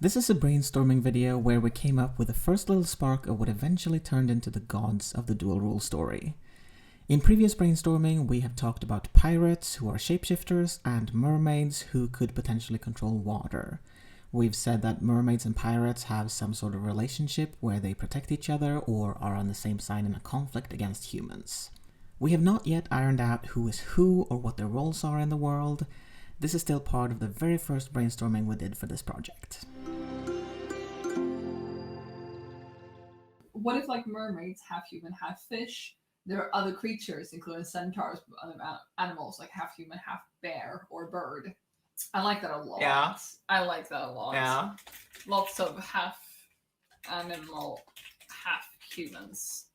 This is a brainstorming video where we came up with the first little spark of what eventually turned into the gods of the dual rule story. In previous brainstorming, we have talked about pirates who are shapeshifters and mermaids who could potentially control water. We've said that mermaids and pirates have some sort of relationship where they protect each other or are on the same side in a conflict against humans. We have not yet ironed out who is who or what their roles are in the world. This is still part of the very first brainstorming we did for this project. What if, like, mermaids, half human, half fish? There are other creatures, including centaurs, other animals, like half human, half bear or bird. I like that a lot. Yeah. I like that a lot. Yeah. Lots of half animal, half humans.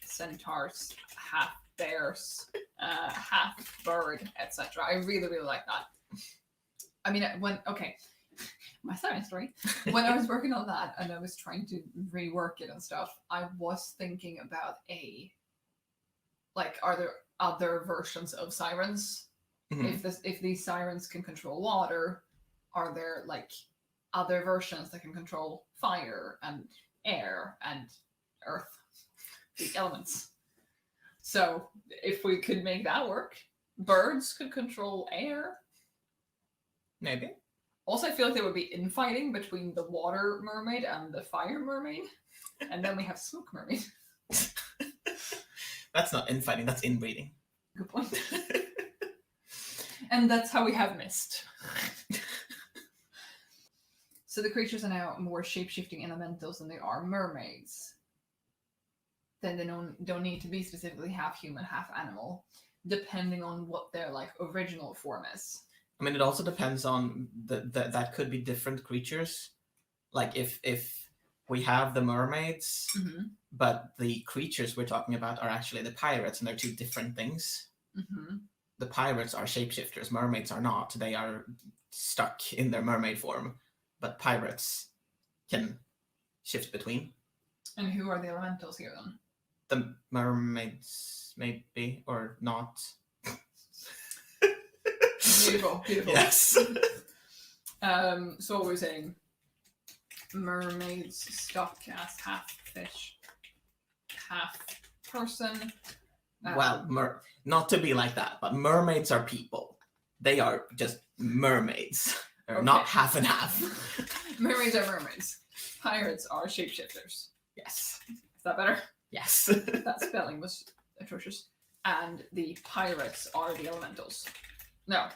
Centaurs, half bears, half bird, etc. I really, really like that. I mean, my science story. When I was working on that and I was trying to rework it and stuff, I was thinking about are there other versions of sirens? Mm-hmm. If these sirens can control water, are there like other versions that can control fire and air and earth, the elements? So if we could make that work, birds could control air. Maybe. Also, I feel like there would be infighting between the water mermaid and the fire mermaid. And then we have smoke mermaid. That's not infighting, that's inbreeding. Good point. And that's how we have mist. So the creatures are now more shape-shifting elementals than they are mermaids. Then they don't need to be specifically half human, half animal, depending on what their original form is. I mean, it also depends on that could be different creatures. Like if we have the mermaids, mm-hmm. but the creatures we're talking about are actually the pirates, and they're two different things. Mm-hmm. The pirates are shapeshifters. Mermaids are not. They are stuck in their mermaid form. But pirates can shift between. And who are the elementals here then? The mermaids, maybe, or not. Beautiful. Yes. So what we're saying, mermaids stuck as half fish, half person. Well, not to be like that, but mermaids are people. They are just mermaids. They're not half and half. Mermaids are mermaids. Pirates are shapeshifters. Yes. Is that better? Yes. That spelling was atrocious. And the pirates are the elementals. No.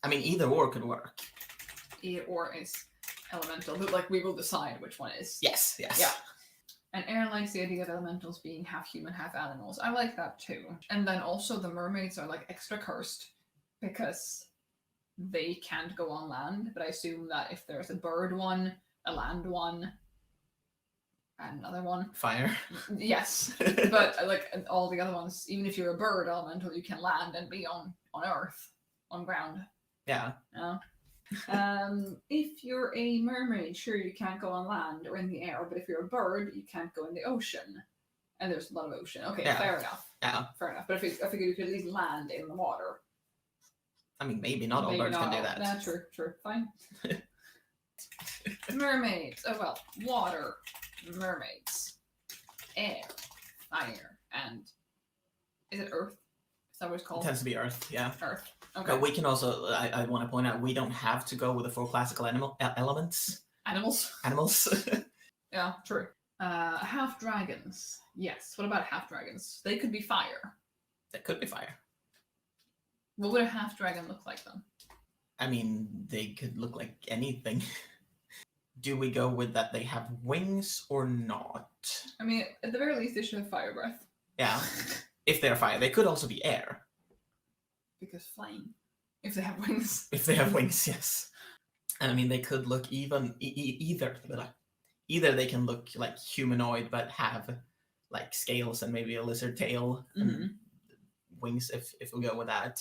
I mean, either or could work. Either or is elemental, but we will decide which one is. Yes. Yeah. And Aaron likes the idea of elementals being half human, half animals. I like that too. And then also the mermaids are extra cursed because they can't go on land. But I assume that if there's a bird one, a land one, and another one. Fire. Yes. But all the other ones, even if you're a bird elemental, you can land and be on earth, on ground. Yeah. If you're a mermaid, sure, you can't go on land or in the air, but if you're a bird, you can't go in the ocean. And there's a lot of ocean. Okay, yeah. Fair enough. Yeah. Fair enough. But I figure you could at least land in the water. I mean, maybe not all birds can do that. Yeah, true. Fine. Mermaids. Oh, well. Water. Mermaids. Air. Fire. And is it earth? Is that what it's called? It tends to be earth, yeah. Earth. Okay. But we can also, I want to point out, we don't have to go with the 4 classical elements. Animals. Yeah, true. Half dragons. Yes. What about half dragons? They could be fire. They could be fire. What would a half dragon look like then? I mean, they could look like anything. Do we go with that they have wings or not? I mean, at the very least, they should have fire breath. Yeah. If they're fire, they could also be air. Because flame. If they have wings. If they have wings, yes. And I mean, they could look even either they can look like humanoid but have scales and maybe a lizard tail and wings if we go with that.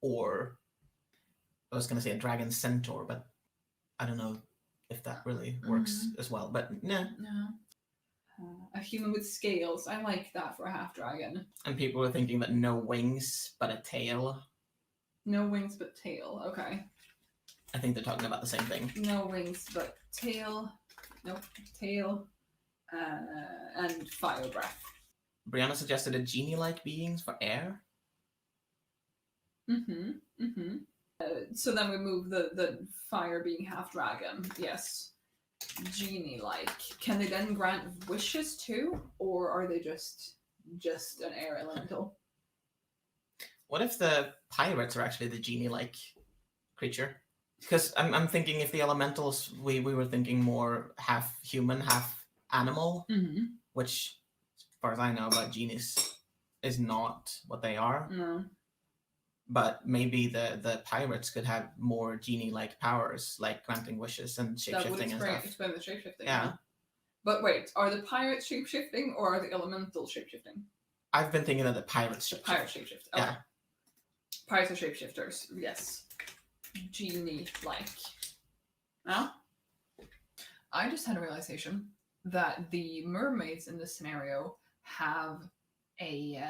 Or I was gonna say a dragon centaur, but I don't know if that really works as well. But no. A human with scales. I like that for a half dragon. And people were thinking that no wings but a tail. No wings but tail. Okay. I think they're talking about the same thing. No wings, but tail. Nope, tail. And fire breath. Brianna suggested a genie-like beings for air. So then we move the fire being half dragon. Yes. Genie-like. Can they then grant wishes too? Or are they just an air elemental? What if the pirates are actually the genie-like creature? Because I'm thinking if the elementals, we were thinking more half human, half animal, which, as far as I know about genies, is not what they are. No. But maybe the pirates could have more genie-like powers, like granting wishes and shapeshifting and stuff. Explain the shapeshifting. Yeah. But wait, are the pirates shapeshifting or are the elementals shapeshifting? I've been thinking of the pirates. The pirates shapeshift. Okay. Yeah. Pirates are shapeshifters. Yes. Genie-like. Now, I just had a realization that the mermaids in this scenario have they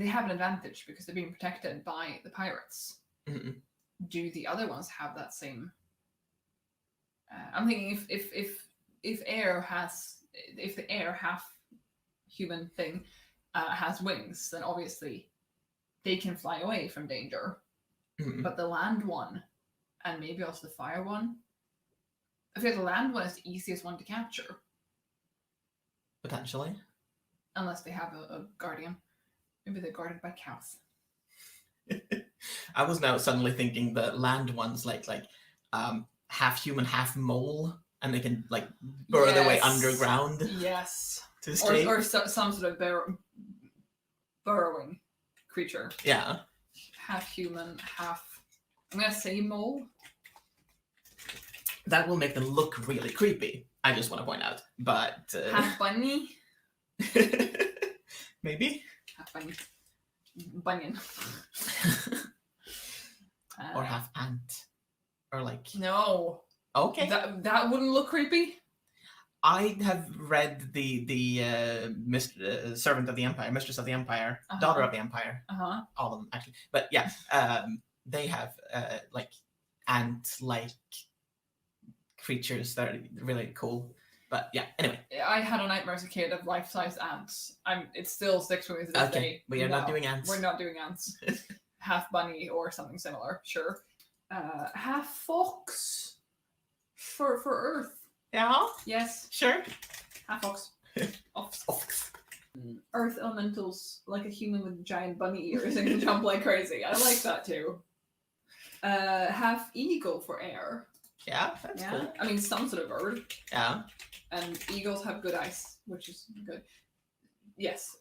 have an advantage because they're being protected by the pirates. Do the other ones have that same? I'm thinking if the air half human thing has wings, then obviously they can fly away from danger. But the land one, and maybe also the fire one, I feel like the land one is the easiest one to capture. Potentially. Unless they have a guardian. Maybe they're guarded by cows. I was now suddenly thinking the land ones like half human, half mole, and they can like burrow their way underground. Yes. To escape. Or some sort of burrowing creature. Yeah. Half human, half... I'm going to say mole. That will make them look really creepy, I just want to point out. But... half bunny? Maybe? Half bunny. Bunyan. Or half ant. Or like... No. Okay. That wouldn't look creepy? I have read the Servant of the Empire, Mistress of the Empire, Daughter of the Empire. All of them, actually. But yeah, they have like ant-like creatures that are really cool. But yeah, anyway. I had a nightmare as a kid of life-size ants. It still sticks with me to this day. But you're not doing ants. We're not doing ants. Half bunny or something similar, sure. Half fox for Earth. Yeah. Yes. Sure. Half fox. Ox. Earth elementals, like a human with giant bunny ears and can jump like crazy. I like that too. Half eagle for air. Yeah, that's cool. I mean, some sort of bird. Yeah. And eagles have good eyes, which is good. Yes.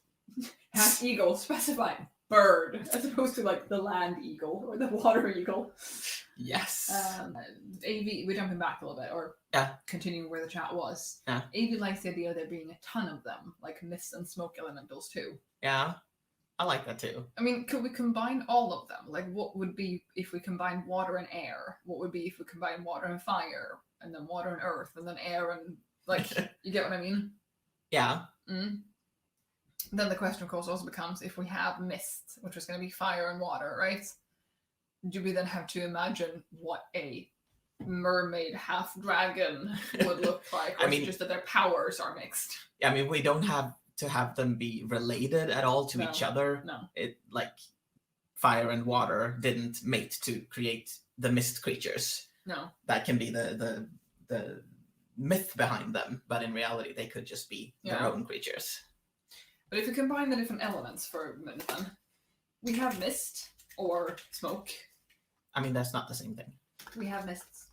Half eagle, specified bird, as opposed to like the land eagle or the water eagle. Yes. AV, we're jumping back a little bit, or continuing where the chat was. Yeah. AV likes the idea of there being a ton of them, like mist and smoke elementals too. Yeah, I like that too. I mean, could we combine all of them? Like, what would be if we combine water and air? What would be if we combine water and fire, and then water and earth, and then air and, like, you get what I mean? Yeah. Then the question, of course, also becomes, if we have mist, which is going to be fire and water, right? Do we then have to imagine what a mermaid half-dragon would look like? Or just that their powers are mixed? Yeah, I mean, we don't have to have them be related at all to each other. No. It, like, fire and water didn't mate to create the mist creatures. No. That can be the myth behind them, but in reality, they could just be their own creatures. But if we combine the different elements for a minute, then we have mist or smoke. I mean, that's not the same thing. We have mists.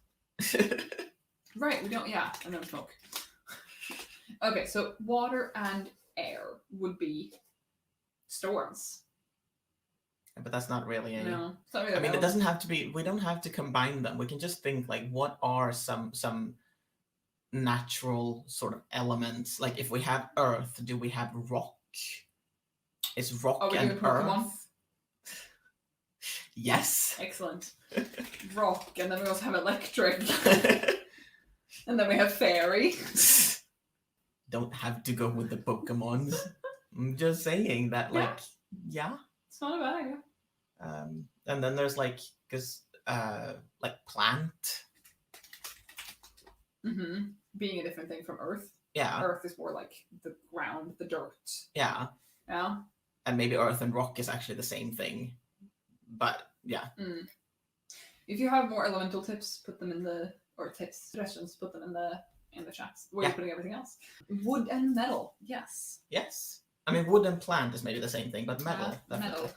Right, we don't, and then smoke. Okay, so water and air would be storms. But that's not really a... No, it's not really I mean, it doesn't have to be... We don't have to combine them. We can just think, like, what are some natural sort of elements? Like, if we have earth, do we have rock? Is rock and earth? Yes. Excellent. Rock, and then we also have electric. And then we have fairy. Don't have to go with the Pokemons. I'm just saying that, like, It's not a bad idea. And then there's, like, because like plant. Being a different thing from Earth. Yeah. Earth is more like the ground, the dirt. Yeah. Yeah. And maybe earth and rock is actually the same thing. But yeah. If you have more elemental tips, put them in the suggestions, put them in the chats. Where are you putting everything else? Wood and metal. Yes. Yes. I mean, wood and plant is maybe the same thing, but metal. Definitely. Metal.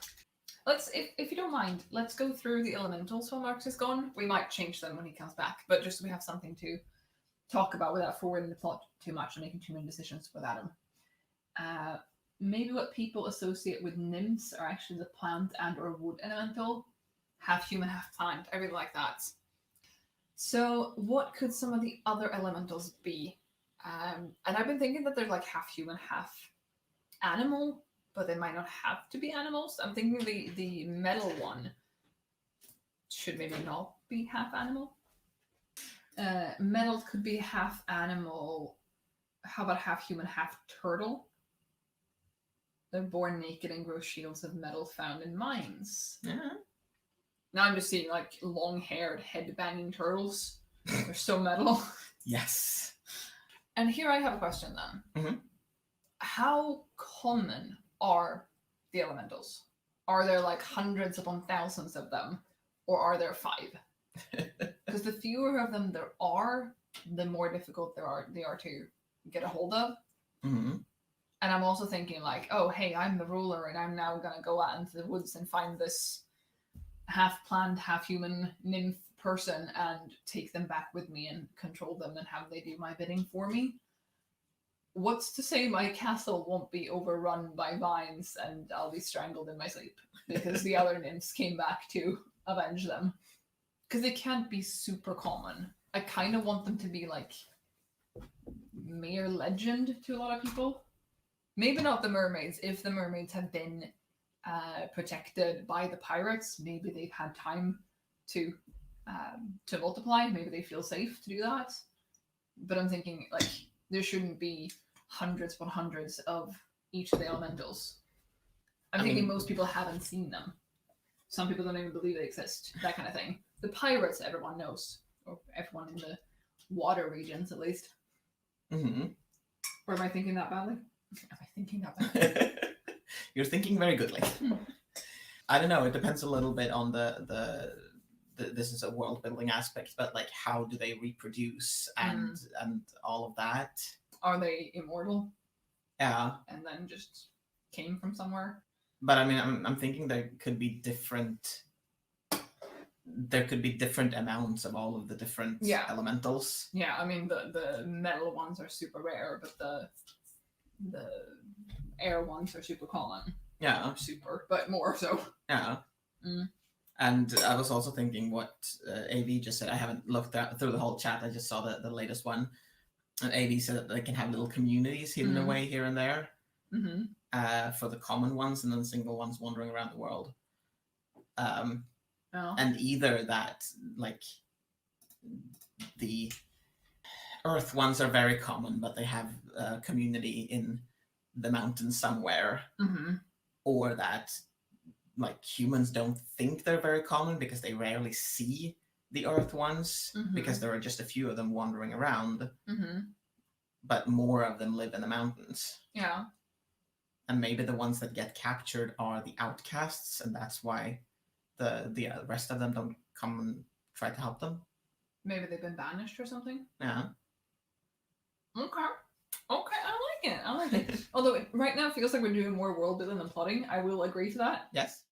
Let's, if you don't mind, let's go through the elementals while Markus is gone. We might change them when he comes back, but just so we have something to talk about without forwarding the plot too much and making too many decisions without him. Maybe what people associate with nymphs are actually the plant and or wood elemental. Half human, half plant. I really like that. So what could some of the other elementals be? And I've been thinking that they're like half human, half animal, but they might not have to be animals. I'm thinking the metal one should maybe not be half animal. Metal could be half animal. How about half human, half turtle? They're born naked and grow shields of metal found in mines. Yeah. Now I'm just seeing like long-haired, head-banging turtles. They're so metal. Yes. And here I have a question then. How common are the elementals? Are there like hundreds upon thousands of them? Or are there 5? Because the fewer of them there are, the more difficult they are to get a hold of. And I'm also thinking like, oh, hey, I'm the ruler and I'm now going to go out into the woods and find this half plant, half human nymph person and take them back with me and control them and have they do my bidding for me. What's to say my castle won't be overrun by vines and I'll be strangled in my sleep because the other nymphs came back to avenge them. Because they can't be super common. I kind of want them to be like mere legend to a lot of people. Maybe not the mermaids. If the mermaids have been protected by the pirates, maybe they've had time to multiply. Maybe they feel safe to do that. But I'm thinking like there shouldn't be hundreds upon hundreds of each of the elementals. I'm thinking most people haven't seen them. Some people don't even believe they exist. That kind of thing. The pirates, everyone knows, or everyone in the water regions at least. Or am I thinking that badly? Am I thinking that badly? You're thinking very goodly. I don't know. It depends a little bit on the this is a world building aspect, but like how do they reproduce and all of that? Are they immortal? Yeah. And then just came from somewhere? But I mean, I'm thinking there could be different amounts of all of the different elementals. Yeah, I mean the metal ones are super rare, but the air ones are super common. Yeah. Not super, but more so. Yeah. And I was also thinking what AV just said. I haven't looked through the whole chat. I just saw the latest one. And AV said that they can have little communities hidden away here and there for the common ones and then single ones wandering around the world. And either that, like, the Earth ones are very common, but they have a community in the mountains somewhere. Or that, like, humans don't think they're very common because they rarely see the Earth ones because there are just a few of them wandering around. But more of them live in the mountains. Yeah. And maybe the ones that get captured are the outcasts, and that's why the rest of them don't come and try to help them. Maybe they've been banished or something. Yeah. Okay, I like it. Although right now it feels like we're doing more world building than plotting. I will agree to that. Yes.